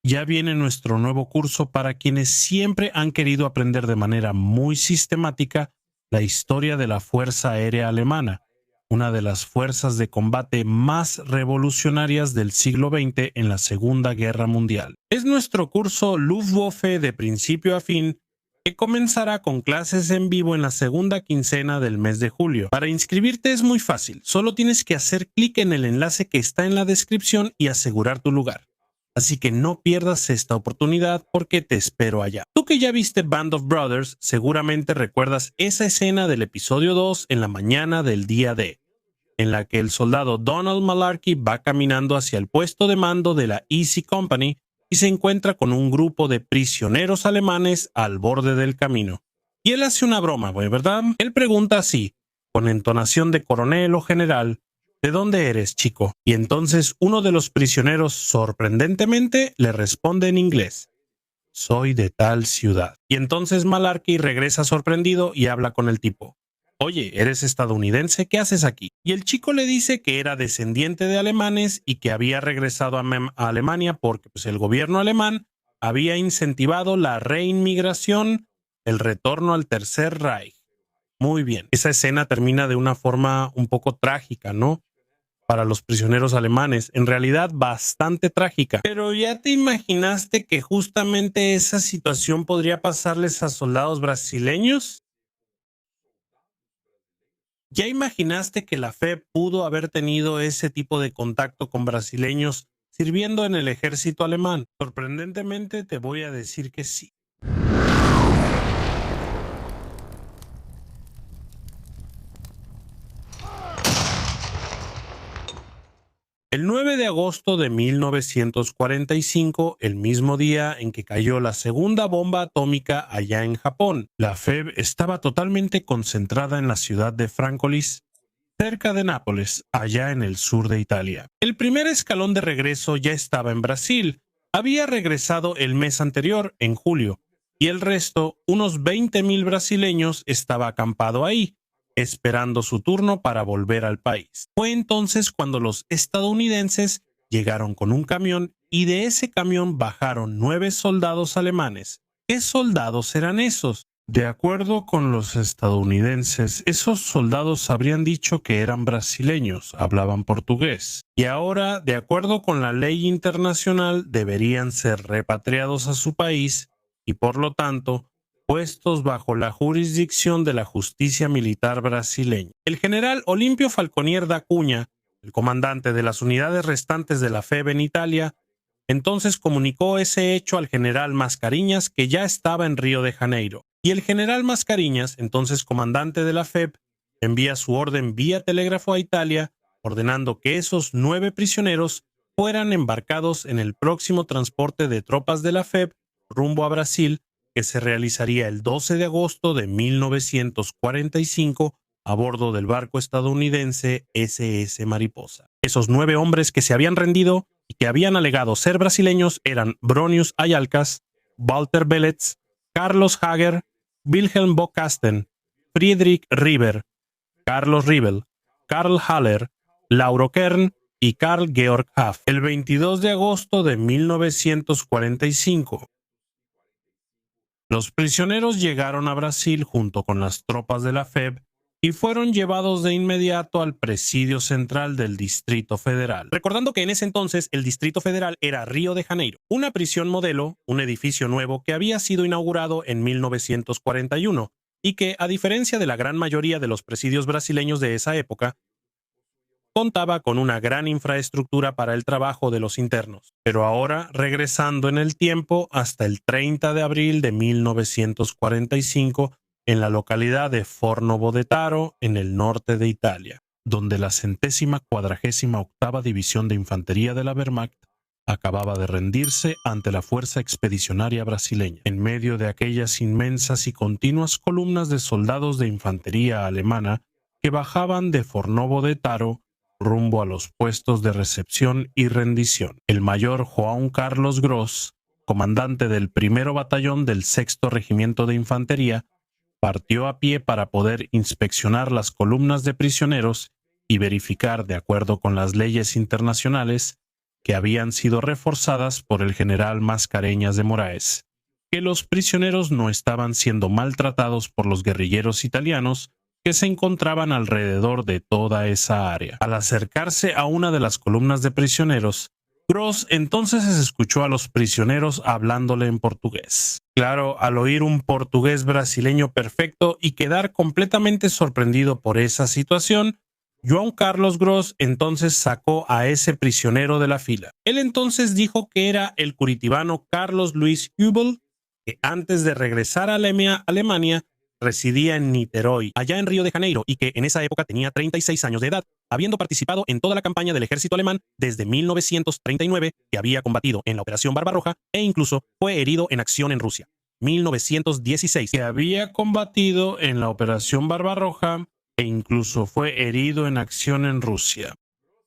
Ya viene nuestro nuevo curso para quienes siempre han querido aprender de manera muy sistemática la historia de la Fuerza Aérea Alemana, una de las fuerzas de combate más revolucionarias del siglo XX en la Segunda Guerra Mundial. Es nuestro curso Luftwaffe de principio a fin, que comenzará con clases en vivo en la segunda quincena del mes de julio. Para inscribirte es muy fácil, solo tienes que hacer clic en el enlace que está en la descripción y asegurar tu lugar. Así que no pierdas esta oportunidad porque te espero allá. Tú que ya viste Band of Brothers, seguramente recuerdas esa escena del episodio 2 en la mañana del día D, en la que el soldado Donald Malarkey va caminando hacia el puesto de mando de la Easy Company y se encuentra con un grupo de prisioneros alemanes al borde del camino. Y él hace una broma, ¿verdad? Él pregunta así, con entonación de coronel o general: ¿de dónde eres, chico? Y entonces uno de los prisioneros, sorprendentemente, le responde en inglés: soy de tal ciudad. Y entonces Malarkey regresa sorprendido y habla con el tipo: oye, ¿eres estadounidense? ¿Qué haces aquí? Y el chico le dice que era descendiente de alemanes y que había regresado a Alemania porque el gobierno alemán había incentivado la reinmigración, el retorno al Tercer Reich. Muy bien. Esa escena termina de una forma un poco trágica, ¿no? Para los prisioneros alemanes, en realidad bastante trágica. Pero ¿ya te imaginaste que justamente esa situación podría pasarles a soldados brasileños? ¿Ya imaginaste que la FEB pudo haber tenido ese tipo de contacto con brasileños sirviendo en el ejército alemán? Sorprendentemente te voy a decir que sí. El 9 de agosto de 1945, el mismo día en que cayó la segunda bomba atómica allá en Japón, la FEB estaba totalmente concentrada en la ciudad de Francolis, cerca de Nápoles, allá en el sur de Italia. El primer escalón de regreso ya estaba en Brasil. Había regresado el mes anterior, en julio, y el resto, unos 20,000 brasileños, estaba acampado ahí, esperando su turno para volver al país. Fue entonces cuando los estadounidenses llegaron con un camión y de ese camión bajaron 9 soldados alemanes. ¿Qué soldados eran esos? De acuerdo con los estadounidenses, esos soldados habrían dicho que eran brasileños, hablaban portugués, y ahora, de acuerdo con la ley internacional, deberían ser repatriados a su país y, por lo tanto, puestos bajo la jurisdicción de la justicia militar brasileña. El general Olimpio Falconier da Cunha, el comandante de las unidades restantes de la FEB en Italia, entonces comunicó ese hecho al general Mascareñas, que ya estaba en Río de Janeiro. Y el general Mascareñas, entonces comandante de la FEB, envía su orden vía telégrafo a Italia, ordenando que esos 9 prisioneros fueran embarcados en el próximo transporte de tropas de la FEB rumbo a Brasil, que se realizaría el 12 de agosto de 1945 a bordo del barco estadounidense SS Mariposa. Esos 9 hombres que se habían rendido y que habían alegado ser brasileños eran Bronius Ayalcas, Walter Belletz, Carlos Hager, Wilhelm Bocasten, Friedrich Riber, Carlos Riebel, Karl Haller, Lauro Kern y Karl Georg Haff. El 22 de agosto de 1945, los prisioneros llegaron a Brasil junto con las tropas de la FEB y fueron llevados de inmediato al presidio central del Distrito Federal. Recordando que en ese entonces el Distrito Federal era Río de Janeiro, una prisión modelo, un edificio nuevo que había sido inaugurado en 1941 y que, a diferencia de la gran mayoría de los presidios brasileños de esa época, contaba con una gran infraestructura para el trabajo de los internos. Pero ahora, regresando en el tiempo hasta el 30 de abril de 1945, en la localidad de Fornovo de Taro, en el norte de Italia, donde la 148ª División de Infantería de la Wehrmacht acababa de rendirse ante la Fuerza Expedicionaria Brasileña. En medio de aquellas inmensas y continuas columnas de soldados de infantería alemana que bajaban de Fornovo de Taro rumbo a los puestos de recepción y rendición, el mayor Juan Carlos Gross, comandante del 1º Batallón del 6º Regimiento de Infantería, partió a pie para poder inspeccionar las columnas de prisioneros y verificar, de acuerdo con las leyes internacionales, que habían sido reforzadas por el general Mascareñas de Moraes, que los prisioneros no estaban siendo maltratados por los guerrilleros italianos que se encontraban alrededor de toda esa área. Al acercarse a una de las columnas de prisioneros, Gross entonces escuchó a los prisioneros hablándole en portugués. Claro, al oír un portugués brasileño perfecto y quedar completamente sorprendido por esa situación, João Carlos Gross entonces sacó a ese prisionero de la fila. Él entonces dijo que era el curitibano Carlos Luis Hübel, que antes de regresar a Alemania residía en Niterói, allá en Río de Janeiro, y que en esa época tenía 36 años de edad, habiendo participado en toda la campaña del ejército alemán desde 1939, que había combatido en la Operación Barbarroja e incluso fue herido en acción en Rusia. 1916, que había combatido en la Operación Barbarroja e incluso fue herido en acción en Rusia.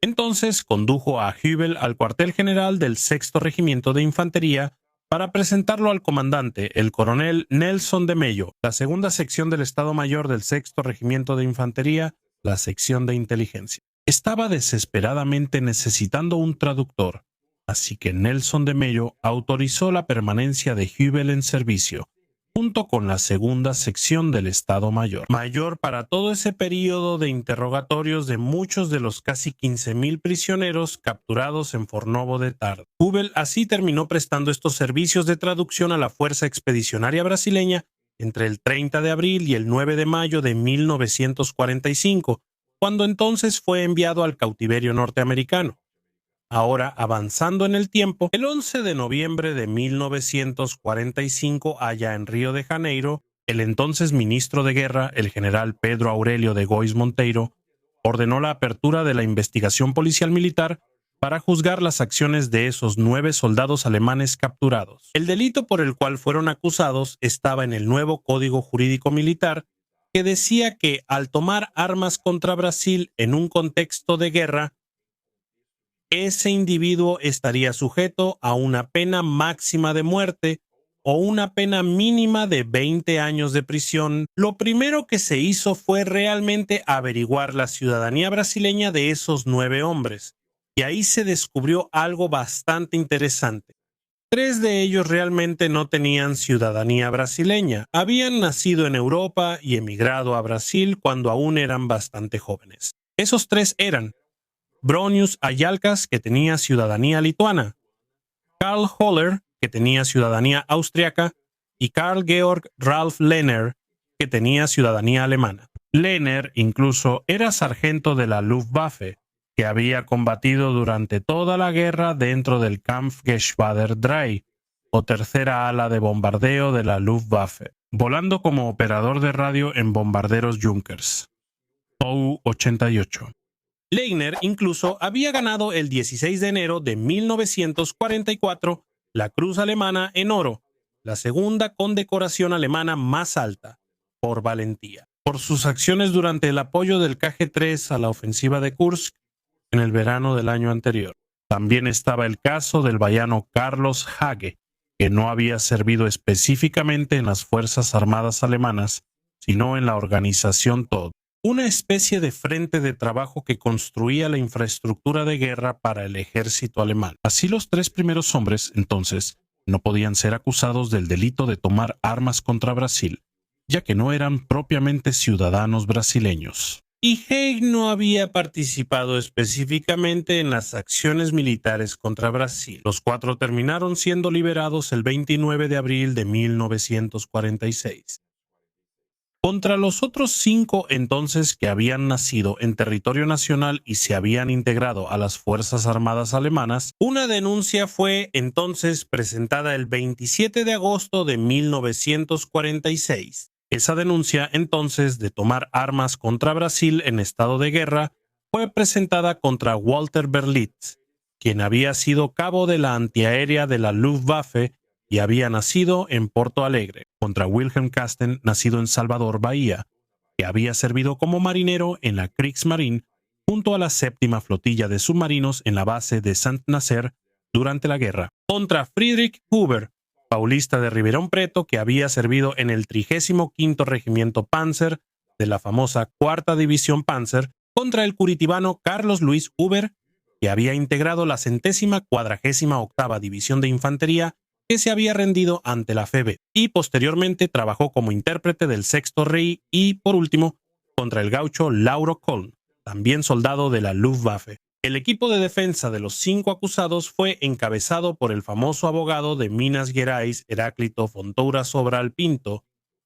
Entonces condujo a Hübel al cuartel general del 6º Regimiento de Infantería para presentarlo al comandante, el coronel Nelson de Mello, la segunda sección del Estado Mayor del 6º Regimiento de Infantería, la sección de inteligencia. Estaba desesperadamente necesitando un traductor, así que Nelson de Mello autorizó la permanencia de Hübel en servicio, junto con la segunda sección del Estado Mayor para todo ese período de interrogatorios de muchos de los casi 15.000 prisioneros capturados en Fornovo de Tardo. Hübel así terminó prestando estos servicios de traducción a la Fuerza Expedicionaria Brasileña entre el 30 de abril y el 9 de mayo de 1945, cuando entonces fue enviado al cautiverio norteamericano. Ahora, avanzando en el tiempo, el 11 de noviembre de 1945, allá en Río de Janeiro, el entonces ministro de Guerra, el general Pedro Aurelio de Góes Monteiro, ordenó la apertura de la investigación policial militar para juzgar las acciones de esos 9 soldados alemanes capturados. El delito por el cual fueron acusados estaba en el nuevo Código Jurídico Militar, que decía que al tomar armas contra Brasil en un contexto de guerra, ese individuo estaría sujeto a una pena máxima de muerte o una pena mínima de 20 años de prisión. Lo primero que se hizo fue realmente averiguar la ciudadanía brasileña de esos 9 hombres, y ahí se descubrió algo bastante interesante. 3 de ellos realmente no tenían ciudadanía brasileña, habían nacido en Europa y emigrado a Brasil cuando aún eran bastante jóvenes. Esos 3 eran Bronius Ayalcas, que tenía ciudadanía lituana, Karl Holler, que tenía ciudadanía austriaca, y Karl Georg Ralph Lehner, que tenía ciudadanía alemana. Lehner incluso era sargento de la Luftwaffe, que había combatido durante toda la guerra dentro del Kampfgeschwader 3, o tercera ala de bombardeo de la Luftwaffe, volando como operador de radio en bombarderos Junkers. OU-88. Lehner incluso había ganado el 16 de enero de 1944 la Cruz Alemana en oro, la segunda condecoración alemana más alta, por valentía, por sus acciones durante el apoyo del KG-3 a la ofensiva de Kursk en el verano del año anterior. También estaba el caso del vallano Carlos Hage, que no había servido específicamente en las Fuerzas Armadas alemanas, sino en la organización TOD, una especie de frente de trabajo que construía la infraestructura de guerra para el ejército alemán. Así los 3 primeros hombres, entonces, no podían ser acusados del delito de tomar armas contra Brasil, ya que no eran propiamente ciudadanos brasileños. Y Haig no había participado específicamente en las acciones militares contra Brasil. Los 4 terminaron siendo liberados el 29 de abril de 1946. Contra los otros 5 entonces que habían nacido en territorio nacional y se habían integrado a las Fuerzas Armadas alemanas, una denuncia fue entonces presentada el 27 de agosto de 1946. Esa denuncia entonces de tomar armas contra Brasil en estado de guerra fue presentada contra Walter Berlitz, quien había sido cabo de la antiaérea de la Luftwaffe y había nacido en Porto Alegre, contra Wilhelm Kasten, nacido en Salvador, Bahía, que había servido como marinero en la Kriegsmarine junto a la 7ª flotilla de submarinos en la base de Saint-Nazaire durante la guerra, contra Friedrich Huber, paulista de Ribeirão Preto, que había servido en el 35º Regimiento Panzer de la famosa 4ª División Panzer, contra el curitibano Carlos Luis Huber, que había integrado la 148ª División de Infantería que se había rendido ante la FEB, y posteriormente trabajó como intérprete del Sexto Rey y, por último, contra el gaucho Lauro Koln, también soldado de la Luftwaffe. El equipo de defensa de los 5 acusados fue encabezado por el famoso abogado de Minas Gerais, Heráclito Fontoura Sobral Pinto,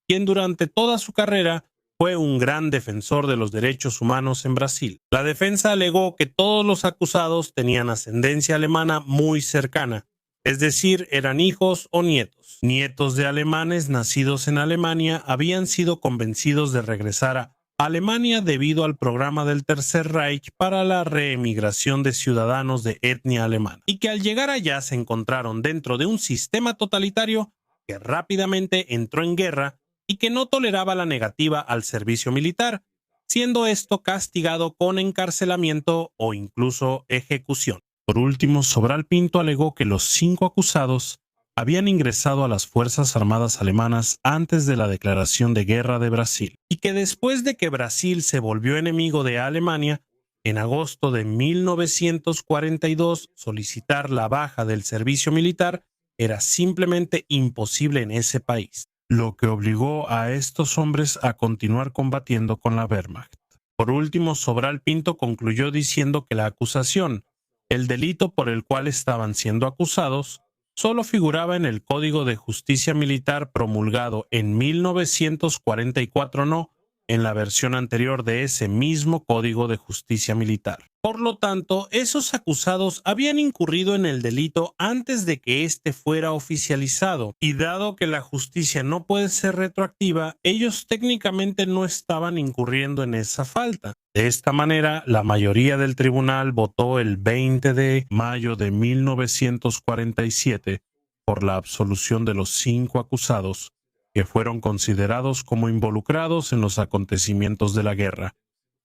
quien durante toda su carrera fue un gran defensor de los derechos humanos en Brasil. La defensa alegó que todos los acusados tenían ascendencia alemana muy cercana, es decir, eran hijos o nietos. Nietos de alemanes nacidos en Alemania habían sido convencidos de regresar a Alemania debido al programa del Tercer Reich para la reemigración de ciudadanos de etnia alemana, y que al llegar allá se encontraron dentro de un sistema totalitario que rápidamente entró en guerra y que no toleraba la negativa al servicio militar, siendo esto castigado con encarcelamiento o incluso ejecución. Por último, Sobral Pinto alegó que los 5 acusados habían ingresado a las Fuerzas Armadas alemanas antes de la declaración de guerra de Brasil, y que después de que Brasil se volvió enemigo de Alemania, en agosto de 1942 solicitar la baja del servicio militar era simplemente imposible en ese país, lo que obligó a estos hombres a continuar combatiendo con la Wehrmacht. Por último, Sobral Pinto concluyó diciendo que la acusación, el delito por el cual estaban siendo acusados, solo figuraba en el Código de Justicia Militar promulgado en 1944, no en la versión anterior de ese mismo Código de Justicia Militar. Por lo tanto, esos acusados habían incurrido en el delito antes de que éste fuera oficializado, y dado que la justicia no puede ser retroactiva, ellos técnicamente no estaban incurriendo en esa falta. De esta manera, la mayoría del tribunal votó el 20 de mayo de 1947 por la absolución de los 5 acusados, que fueron considerados como involucrados en los acontecimientos de la guerra,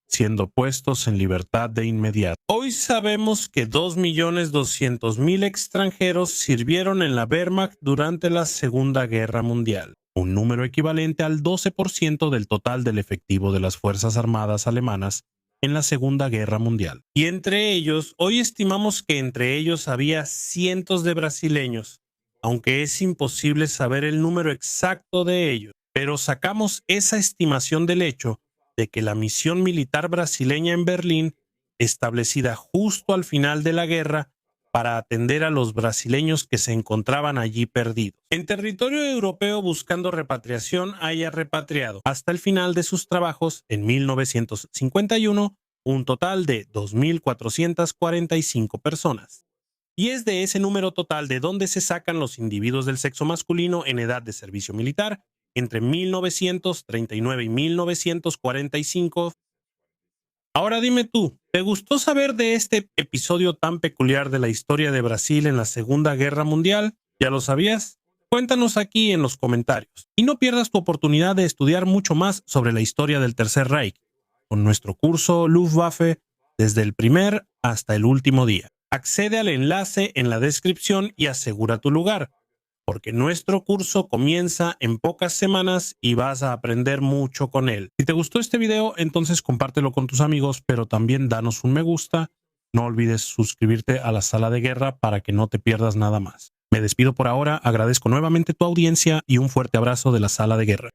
siendo puestos en libertad de inmediato. Hoy sabemos que 2.200.000 extranjeros sirvieron en la Wehrmacht durante la Segunda Guerra Mundial, un número equivalente al 12% del total del efectivo de las Fuerzas Armadas alemanas en la Segunda Guerra Mundial. Y entre ellos, hoy estimamos que entre ellos había cientos de brasileños, aunque es imposible saber el número exacto de ellos, pero sacamos esa estimación del hecho de que la misión militar brasileña en Berlín, establecida justo al final de la guerra para atender a los brasileños que se encontraban allí perdidos, en territorio europeo buscando repatriación, haya repatriado hasta el final de sus trabajos en 1951 un total de 2.445 personas. Y es de ese número total de donde se sacan los individuos del sexo masculino en edad de servicio militar entre 1939 y 1945. Ahora dime tú, ¿te gustó saber de este episodio tan peculiar de la historia de Brasil en la Segunda Guerra Mundial? ¿Ya lo sabías? Cuéntanos aquí en los comentarios. Y no pierdas tu oportunidad de estudiar mucho más sobre la historia del Tercer Reich, con nuestro curso Luftwaffe desde el primer hasta el último día. Accede al enlace en la descripción y asegura tu lugar, porque nuestro curso comienza en pocas semanas y vas a aprender mucho con él. Si te gustó este video, entonces compártelo con tus amigos, pero también danos un me gusta. No olvides suscribirte a la Sala de Guerra para que no te pierdas nada más. Me despido por ahora, agradezco nuevamente tu audiencia y un fuerte abrazo de la Sala de Guerra.